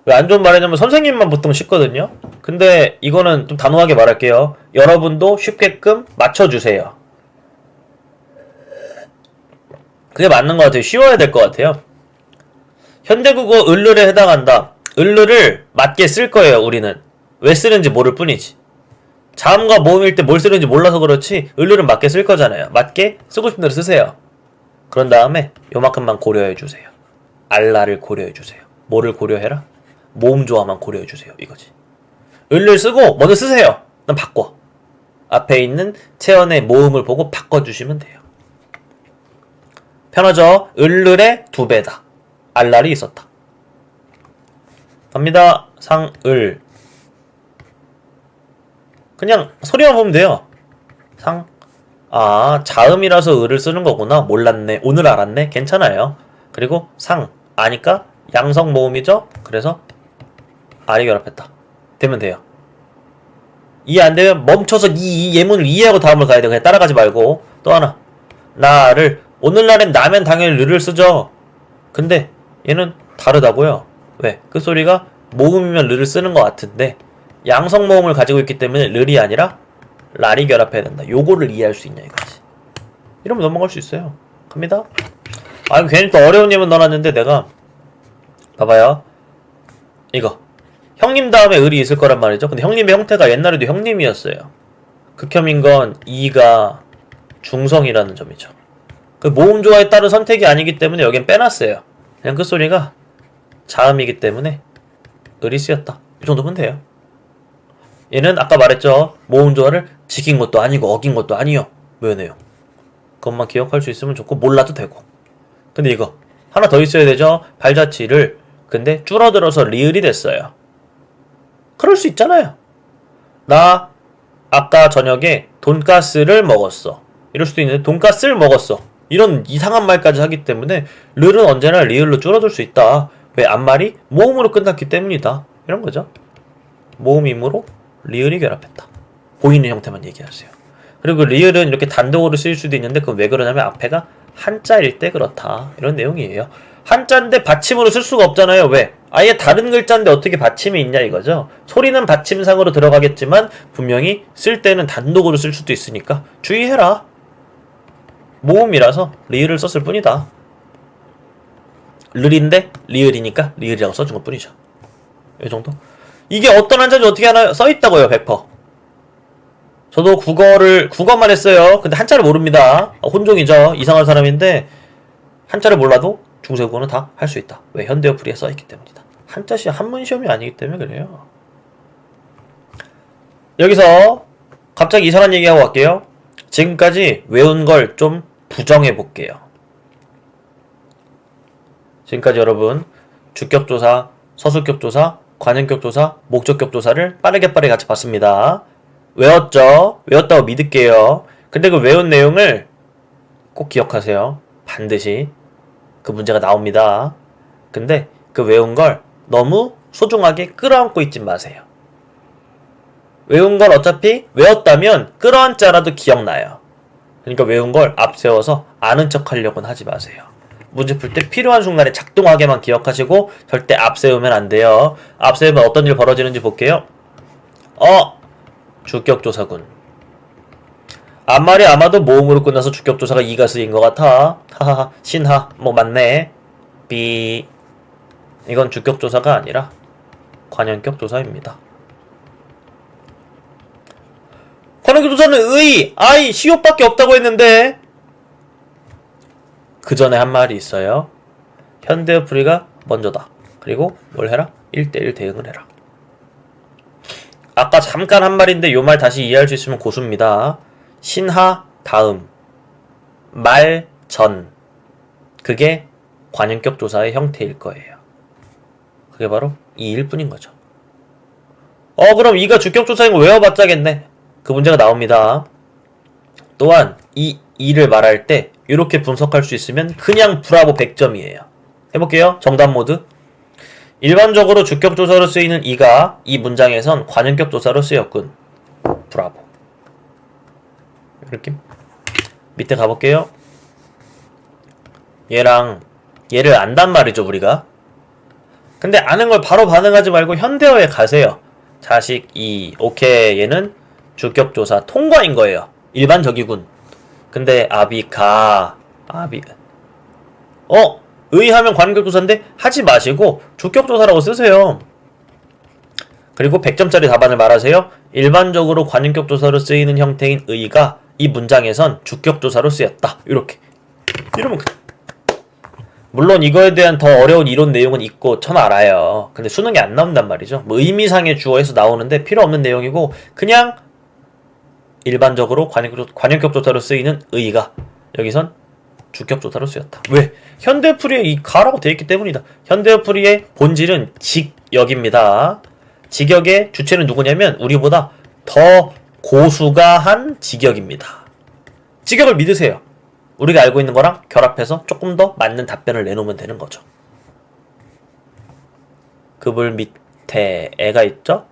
왜 안 좋은 말 했냐면 선생님만 보통 쉽거든요. 근데 이거는 좀 단호하게 말할게요. 여러분도 쉽게끔 맞춰주세요. 그게 맞는 것 같아요. 쉬워야 될 것 같아요. 현대국어 을르에 해당한다. 을르를 맞게 쓸 거예요. 우리는 왜 쓰는지 모를 뿐이지. 자음과 모음일 때 뭘 쓰는지 몰라서 그렇지 을르는 맞게 쓸 거잖아요. 맞게 쓰고 싶은 대로 쓰세요. 그런 다음에 요만큼만 고려해주세요. 알라를 고려해주세요. 뭐를 고려해라? 모음 조화만 고려해주세요. 이거지. 을를 쓰고 먼저 쓰세요. 난 바꿔. 앞에 있는 체언의 모음을 보고 바꿔주시면 돼요. 편하죠? 을을의 2배다. 알랄이 있었다. 갑니다. 상을. 그냥 소리만 보면 돼요. 상. 아, 자음이라서 을을 쓰는 거구나. 몰랐네. 오늘 알았네. 괜찮아요. 그리고 상. 아니까 양성 모음이죠? 그래서 알이 결합했다. 되면 돼요. 이해 안 되면 멈춰서 이 예문을 이해하고 다음을 가야 돼. 그냥 따라가지 말고. 또 하나. 나를. 오늘날엔 나면 당연히 르를 쓰죠. 근데 얘는 다르다고요. 왜? 그 소리가 모음이면 르를 쓰는 것 같은데 양성 모음을 가지고 있기 때문에 르이 아니라 랄이 결합해야 된다. 요거를 이해할 수 있냐 이거지. 이러면 넘어갈 수 있어요. 갑니다. 아, 괜히 또 어려운 예문 넣어놨는데 내가 봐봐요. 이거 형님 다음에 을이 있을 거란 말이죠. 근데 형님의 형태가 옛날에도 형님이었어요. 극혐인 건 이가 중성이라는 점이죠. 그 모음 조화에 따른 선택이 아니기 때문에 여긴 빼놨어요. 그냥 그 소리가 자음이기 때문에 을이 쓰였다. 이 정도면 돼요. 얘는 아까 말했죠. 모음 조화를 지킨 것도 아니고 어긴 것도 아니요. 뭐네요. 그것만 기억할 수 있으면 좋고 몰라도 되고. 근데 이거 하나 더 있어야 되죠. 발자취를. 근데 줄어들어서 리을이 됐어요. 그럴 수 있잖아요. 나 아까 저녁에 돈가스를 먹었어. 이럴 수도 있는데 돈가스를 먹었어. 이런 이상한 말까지 하기 때문에 르는 언제나 리을로 줄어들 수 있다. 왜? 앞말이 모음으로 끝났기 때문이다. 이런 거죠. 모음이므로 리을이 결합했다. 보이는 형태만 얘기하세요. 그리고 리을은 이렇게 단독으로 쓰일 수도 있는데 그건 왜 그러냐면 앞에가 한자일 때 그렇다. 이런 내용이에요. 한자인데 받침으로 쓸 수가 없잖아요. 왜? 아예 다른 글자인데 어떻게 받침이 있냐 이거죠. 소리는 받침상으로 들어가겠지만 분명히 쓸 때는 단독으로 쓸 수도 있으니까 주의해라. 모음이라서 리을을 썼을 뿐이다. 르인데 리을이니까 리을이라고 써준 것 뿐이죠. 이 정도? 이게 어떤 한자인지 어떻게 하나요? 써있다고요. 100%. 저도 국어만 했어요. 근데 한자를 모릅니다. 혼종이죠. 이상한 사람인데 한자를 몰라도 중세국어는 다 할 수 있다. 왜? 현대어 풀이에 써있기 때문이다. 한자 시 한문 시험이 아니기 때문에 그래요. 여기서 갑자기 이상한 얘기하고 갈게요. 지금까지 외운 걸 좀 부정해 볼게요. 지금까지 여러분 주격조사, 서술격조사, 관형격조사, 목적격조사를 빠르게 같이 봤습니다. 외웠죠? 외웠다고 믿을게요. 근데 그 외운 내용을 꼭 기억하세요. 반드시 그 문제가 나옵니다. 근데 그 외운 걸 너무 소중하게 끌어안고 있지 마세요. 외운 걸 어차피 외웠다면 끌어안자라도 기억나요. 그러니까 외운 걸 앞세워서 아는 척 하려고는 하지 마세요. 문제 풀 때 필요한 순간에 작동하게만 기억하시고 절대 앞세우면 안 돼요. 앞세우면 어떤 일 벌어지는지 볼게요. 주격조사군. 앞말이 아마도 모음으로 끝나서 주격조사가 이가 쓰인 것 같아. 하하하. 신하. 뭐 맞네. 삐. 이건 주격조사가 아니라 관형격조사입니다. 관형격조사는 의, 아이, 시옷밖에 없다고 했는데 그 전에 한 말이 있어요. 현대어 풀이가 먼저다. 그리고 뭘 해라? 1대1 대응을 해라. 아까 잠깐 한 말인데 요 말 다시 이해할 수 있으면 고수입니다. 신하 다음 말 전 그게 관용격 조사의 형태일 거예요. 그게 바로 이일 뿐인 거죠. 그럼 이가 주격 조사인 거 외워봤자겠네. 그 문제가 나옵니다. 또한 이 이를 말할 때 이렇게 분석할 수 있으면 그냥 브라보 100점이에요. 해볼게요. 정답 모드. 일반적으로 주격 조사로 쓰이는 이가 이 문장에선 관용격 조사로 쓰였군. 브라보. 이렇게 밑에 가볼게요. 얘를 안단 말이죠, 우리가. 근데 아는 걸 바로 반응하지 말고 현대어에 가세요. 자식, 오케이. 얘는 주격조사 통과인 거예요. 일반적이군. 근데 의하면 관용격조사인데 하지 마시고 주격조사라고 쓰세요. 그리고 100점짜리 답안을 말하세요. 일반적으로 관용격조사로 쓰이는 형태인 의가 이 문장에선 주격조사로 쓰였다. 이렇게. 이러면 물론 이거에 대한 더 어려운 이론 내용은 있고 전 알아요. 근데 수능에 안 나온단 말이죠. 뭐 의미상의 주어에서 나오는데 필요 없는 내용이고 그냥 일반적으로 관용격 조사로 쓰이는 의가 여기선 주격 조사로 쓰였다. 왜? 현대풀이에 이 가라고 되어 있기 때문이다. 현대풀이의 본질은 직역입니다. 직역의 주체는 누구냐면 우리보다 더 고수가 한 직역입니다. 직역을 믿으세요. 우리가 알고 있는 거랑 결합해서 조금 더 맞는 답변을 내놓으면 되는 거죠. 그물 밑에 애가 있죠?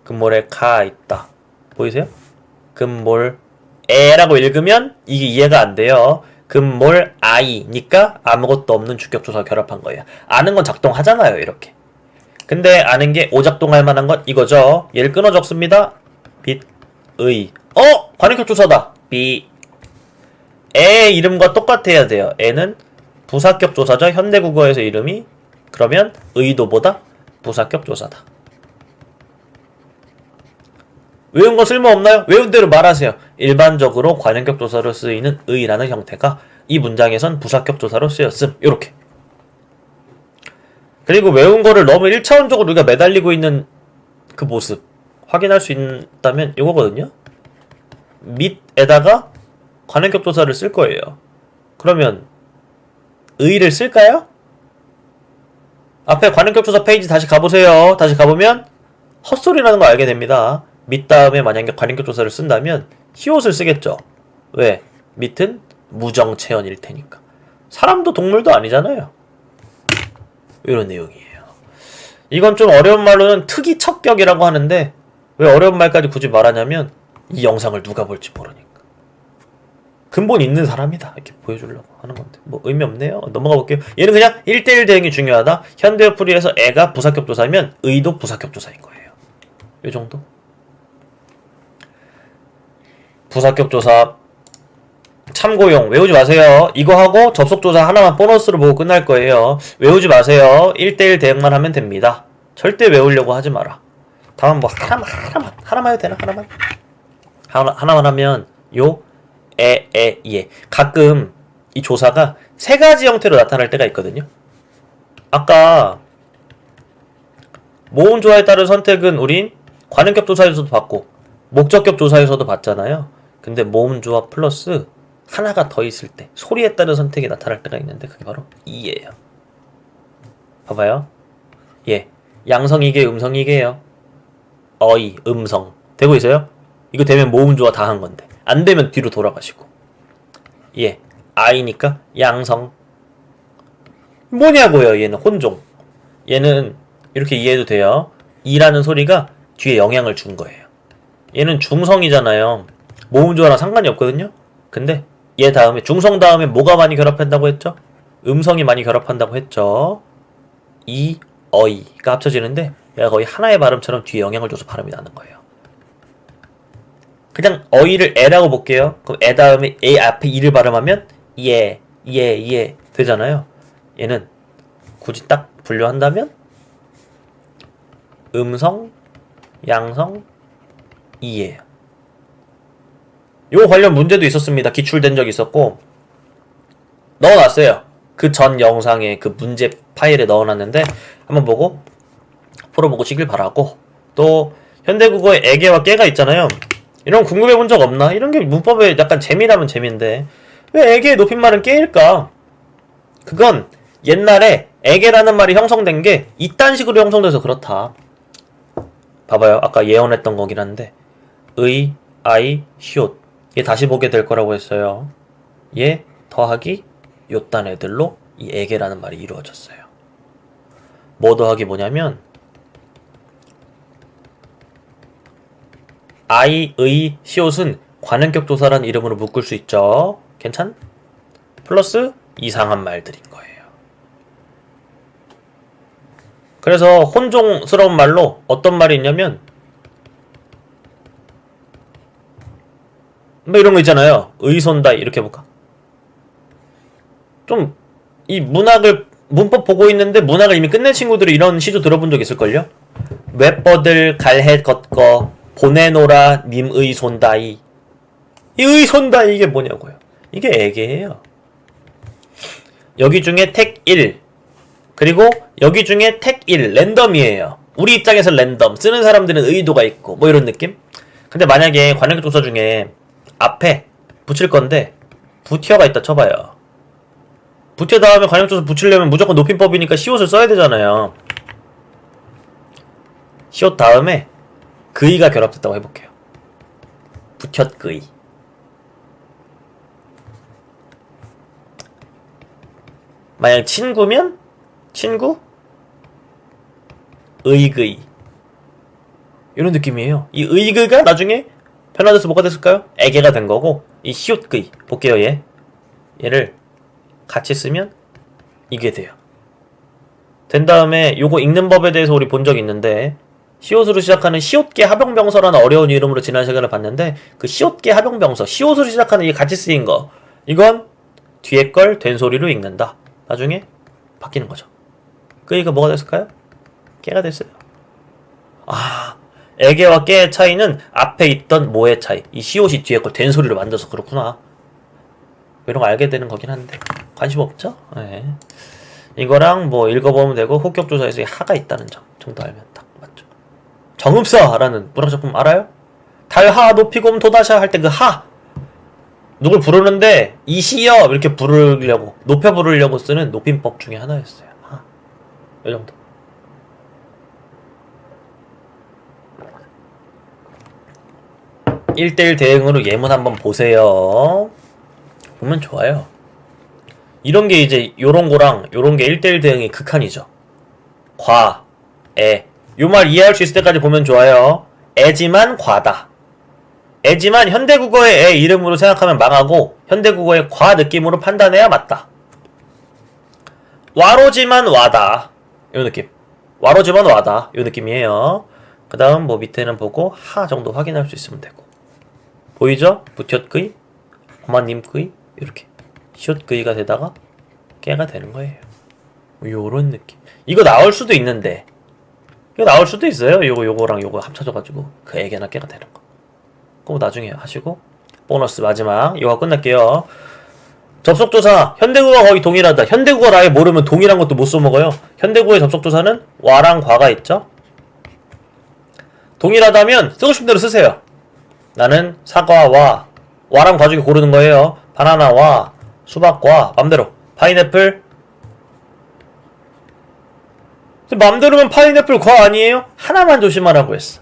금몰에 가 있다. 보이세요? 금몰 애라고 읽으면 이게 이해가 안 돼요. 금몰 아이니까 아무것도 없는 주격조사 결합한 거예요. 아는 건 작동하잖아요, 이렇게. 근데 아는 게 오작동할 만한 건 이거죠. 얘를 끊어 적습니다. 빛, 의. 관용격 조사다. 비. 애 이름과 똑같아야 돼요. 애는 부사격 조사죠. 현대국어에서 이름이. 그러면 의도보다 부사격 조사다. 외운 거 쓸모없나요? 외운 대로 말하세요. 일반적으로 관용격 조사로 쓰이는 의라는 형태가 이 문장에선 부사격 조사로 쓰였음. 요렇게. 그리고 외운 거를 너무 1차원적으로 우리가 매달리고 있는 그 모습 확인할 수 있다면 이거거든요. 밑에다가 관용격 조사를 쓸 거예요. 그러면 의를 쓸까요? 앞에 관용격 조사 페이지 다시 가보세요. 다시 가보면 헛소리라는 거 알게 됩니다. 밑 다음에 만약에 관용격 조사를 쓴다면 히읗을 쓰겠죠. 왜? 밑은 무정체언일 테니까. 사람도 동물도 아니잖아요. 이런 내용이에요. 이건 좀 어려운 말로는 특이척격이라고 하는데 왜 어려운 말까지 굳이 말하냐면 이 영상을 누가 볼지 모르니까. 근본 있는 사람이다. 이렇게 보여주려고 하는 건데 뭐 의미 없네요. 넘어가 볼게요. 얘는 그냥 1대1 대응이 중요하다. 현대어 풀이에서 애가 부사격 조사면 의도 부사격 조사인 거예요. 이 정도. 부사격 조사 참고용 외우지 마세요. 이거 하고 접속 조사 하나만 보너스로 보고 끝날 거예요. 외우지 마세요. 1대1 대응만 하면 됩니다. 절대 외우려고 하지 마라. 다만 뭐 하나만 해도 되나? 하나만 하면 예. 가끔 이 조사가 세 가지 형태로 나타날 때가 있거든요. 아까 모음 조사에 따른 선택은 우린 관용격 조사에서도 봤고 목적격 조사에서도 봤잖아요. 근데 모음 조사 플러스 하나가 더 있을 때 소리에 따른 선택이 나타날 때가 있는데 그게 바로 이예요. 봐봐요. 예. 양성이계 음성이계예요. 어이 음성 되고 있어요? 이거 되면 모음 조사 다 한 건데 안 되면 뒤로 돌아가시고. 예. 아이니까 양성. 뭐냐고요, 얘는 혼종. 얘는 이렇게 이해해도 돼요. 이라는 소리가 뒤에 영향을 준 거예요. 얘는 중성이잖아요. 모음 조화랑 상관이 없거든요. 근데 얘 다음에 중성 다음에 뭐가 많이 결합한다고 했죠? 음성이 많이 결합한다고 했죠. 이, 어이가 합쳐지는데 얘가 거의 하나의 발음처럼 뒤에 영향을 줘서 발음이 나는 거예요. 그냥 어이를 애라고 볼게요. 그럼 애 다음에 애 앞에 이를 발음하면 예 되잖아요. 얘는 굳이 딱 분류한다면 음성, 양성, 이예요. 요 관련 문제도 있었습니다. 기출된 적이 있었고 넣어놨어요. 그 전 영상에 그 문제 파일에 넣어놨는데 한번 보고 풀어보시길 바라고, 또 현대국어에 애개와 깨가 있잖아요. 이런 거 궁금해 본 적 없나? 이런 게 문법에 약간 재미라면 재미인데 왜 애개의 높임말은 깨일까? 그건 옛날에 애개라는 말이 형성된 게 이딴 식으로 형성돼서 그렇다. 봐봐요. 아까 예언했던 거긴 한데 의, 아이, 시옷, 얘 다시 보게 될 거라고 했어요. 얘 더하기 요딴 애들로 이 애개라는 말이 이루어졌어요. 뭐 더하기 뭐냐면 아이, 의, 시옷은 관형격 조사라는 이름으로 묶을 수 있죠. 괜찮? 플러스 이상한 말들인 거예요. 그래서 혼종스러운 말로 어떤 말이 있냐면 뭐 이런 거 있잖아요. 의손다 이렇게 해볼까? 좀 이 문법 보고 있는데 문학을 이미 끝낸 친구들이 이런 시도 들어본 적 있을걸요? 웹버들 갈해 걷거 보내노라 님의 손다이. 이 의손다이 이게 뭐냐고요? 이게 애개예요. 여기 중에 택 1 그리고 여기 중에 택 1 랜덤이에요. 우리 입장에서 랜덤, 쓰는 사람들은 의도가 있고 뭐 이런 느낌? 근데 만약에 관형격 조사 중에 앞에 붙일 건데 부티어가 있다 쳐봐요. 부티어 다음에 관형격 조사 붙이려면 무조건 높임법이니까 시옷을 써야 되잖아요. 시옷 다음에 그이가 결합됐다고 해볼게요. 붙였그이. 만약 친구면 친구 의그이 이런 느낌이에요. 이 의그가 나중에 변화돼서 뭐가 됐을까요? 애개가 된 거고, 이 시옷그이 볼게요. 얘를 같이 쓰면 이게 돼요. 된 다음에 요거 읽는 법에 대해서 우리 본 적 있는데 시옷으로 시작하는 시옷계 합용병서라는 어려운 이름으로 지난 시간에 봤는데 그 시옷계 합용병서, 시옷으로 시작하는 이게 같이 쓰인 거, 이건 뒤에 걸 된소리로 읽는다. 나중에 바뀌는 거죠. 그이가 뭐가 됐을까요? 깨가 됐어요. 아, 애개와 깨의 차이는 앞에 있던 뭐의 차이, 이 시옷이 뒤에 걸 된소리로 만들어서 그렇구나. 이런 거 알게 되는 거긴 한데 관심 없죠? 네. 이거랑 뭐 읽어보면 되고, 혹격조사에서 하가 있다는 점 정도 알면 딱 맞죠. 정읍사라는 문학작품 알아요? 달하 높이곰 도다샤 할 때 그 하, 누굴 부르는데 이시여 이렇게 부르려고, 높여 부르려고 쓰는 높임법 중에 하나였어요. 하, 이 정도. (1대1) 대응으로 예문 한번 보세요. 보면 좋아요. 이런 게 이제 요런 거랑 요런 게 1대1 대응의 극한이죠. 과, 애. 요 말 이해할 수 있을 때까지 보면 좋아요. 애지만 과다. 애지만 현대국어의 애 이름으로 생각하면 망하고 현대국어의 과 느낌으로 판단해야 맞다. 와로지만 와다. 요 느낌. 와로지만 와다. 요 느낌이에요. 그 다음 뭐 밑에는 보고 하 정도 확인할 수 있으면 되고. 보이죠? 붙였그이, 어마님그이 이렇게 시옷그이가 되다가 깨가 되는 거예요. 요런 느낌. 이거 나올 수도 있는데, 이거 나올 수도 있어요. 요거랑 요거 합쳐져가지고 그 애개나 깨가 되는 거. 그거 나중에 하시고, 보너스 마지막 이거 끝낼게요. 접속조사 현대국어 거의 동일하다. 현대국어를 아예 모르면 동일한 것도 못 써먹어요. 현대국어의 접속조사는 와랑 과가 있죠. 동일하다면 쓰고 싶은 대로 쓰세요. 나는 사과와 와랑 과 중에 고르는 거예요. 바나나와 수박과 맘대로. 파인애플, 맘대로면 파인애플 과 아니에요? 하나만 조심하라고 했어.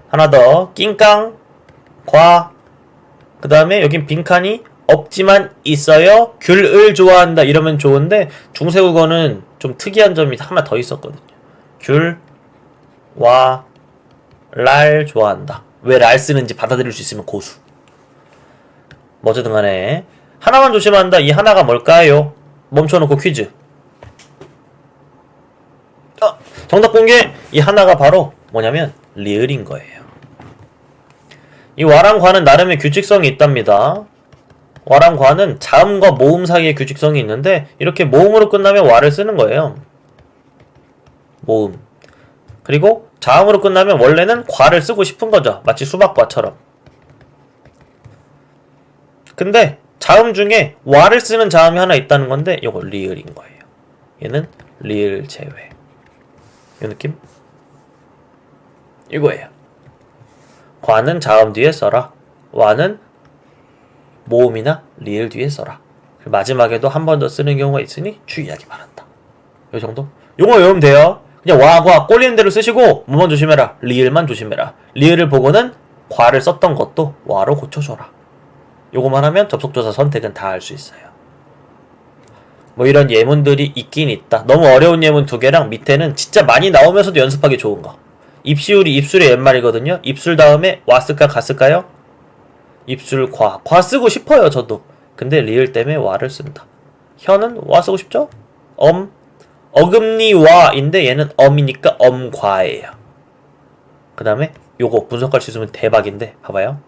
하나 더. 낑깡 과. 그 다음에 여긴 빈칸이 없지만 있어요. 귤을 좋아한다 이러면 좋은데 중세국어는 좀 특이한 점이 하나 더 있었거든요. 귤, 와, 랄 좋아한다. 왜 랄 쓰는지 받아들일 수 있으면 고수. 뭐 어쨌든 간에 하나만 조심한다. 이 하나가 뭘까요? 멈춰놓고 퀴즈. 정답 공개! 이 하나가 바로 뭐냐면 리을인 거예요. 이 와랑 과는 나름의 규칙성이 있답니다. 와랑 과는 자음과 모음 사이에 규칙성이 있는데 이렇게 모음으로 끝나면 와를 쓰는 거예요. 모음. 그리고 자음으로 끝나면 원래는 과를 쓰고 싶은 거죠. 마치 수박과처럼. 근데 자음 중에 와를 쓰는 자음이 하나 있다는 건데 요거 리을인 거예요. 얘는 리을 제외. 이 느낌? 이거예요. 과는 자음 뒤에 써라. 와는 모음이나 리을 뒤에 써라. 마지막에도 한 번 더 쓰는 경우가 있으니 주의하기 바란다. 요 정도? 요거 외우면 돼요. 그냥 와과 꼴리는 대로 쓰시고 뭐만 조심해라. 리을만 조심해라. 리을을 보고는 과를 썼던 것도 와로 고쳐줘라. 요거만 하면 접속조사 선택은 다 할 수 있어요. 뭐 이런 예문들이 있긴 있다. 너무 어려운 예문 2개랑 밑에는 진짜 많이 나오면서도 연습하기 좋은 거. 입시울이 입술의 옛말이거든요. 입술 다음에 와 쓸까 가 쓸까요? 입술 과 쓰고 싶어요 저도. 근데 리을 때문에 와를 쓴다. 혀는 와 쓰고 싶죠? 어금니 와인데 얘는 엄이니까 엄과예요. 그 다음에 요거 분석할 수 있으면 대박인데 봐봐요.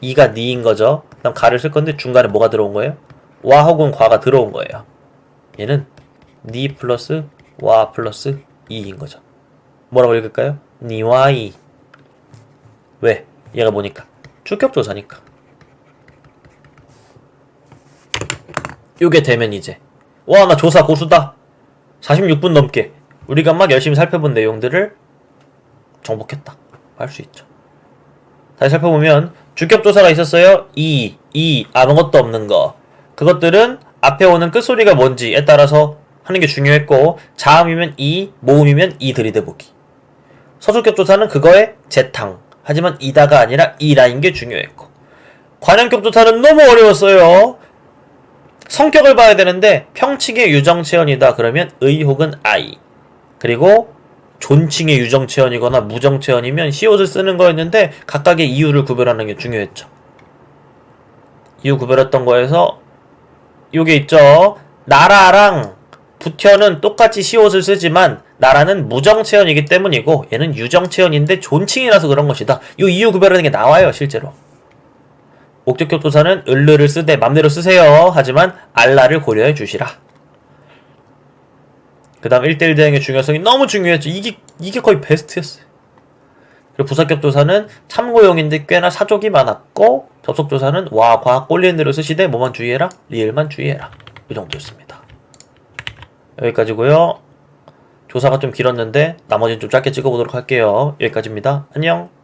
이가 니인 거죠. 그다음 가를 쓸 건데 중간에 뭐가 들어온 거예요? 와 혹은 과가 들어온 거예요. 얘는 니 플러스 와 플러스 이인 거죠. 뭐라고 읽을까요? 니와 이. 왜? 얘가 뭐니까? 주격조사니까. 요게 되면 이제 와 나 조사 고수다. 46분 넘게 우리가 막 열심히 살펴본 내용들을 정복했다 할 수 있죠. 다시 살펴보면 주격조사가 있었어요. 아무것도 없는 거. 그것들은 앞에 오는 끝소리가 뭔지에 따라서 하는 게 중요했고, 자음이면 이, 모음이면 이 들이대보기. 서술격조사는 그거의 재탕. 하지만 이다가 아니라 이라인 게 중요했고, 관형격조사는 너무 어려웠어요. 성격을 봐야 되는데 평칭의 유정체언이다 그러면 의 혹은 아이, 그리고 존칭의 유정체언이거나 무정체언이면 시옷을 쓰는 거였는데 각각의 이유를 구별하는 게 중요했죠. 이유 구별했던 거에서 요게 있죠. 나라랑 부텨는 똑같이 시옷을 쓰지만 나라는 무정체언이기 때문이고 얘는 유정체언인데 존칭이라서 그런 것이다. 요 이유 구별하는 게 나와요 실제로. 목적격조사는 을르를 쓰되 맘대로 쓰세요. 하지만 알라를 고려해 주시라. 그 다음 1대1 대응의 중요성이 너무 중요했죠. 이게 거의 베스트였어요. 그리고 부사격조사는 참고용인데 꽤나 사족이 많았고, 접속조사는 와, 과, 꼴리는 대로 쓰시되 뭐만 주의해라? 리을만 주의해라. 이 정도였습니다. 여기까지고요. 조사가 좀 길었는데 나머지는 좀 짧게 찍어보도록 할게요. 여기까지입니다. 안녕.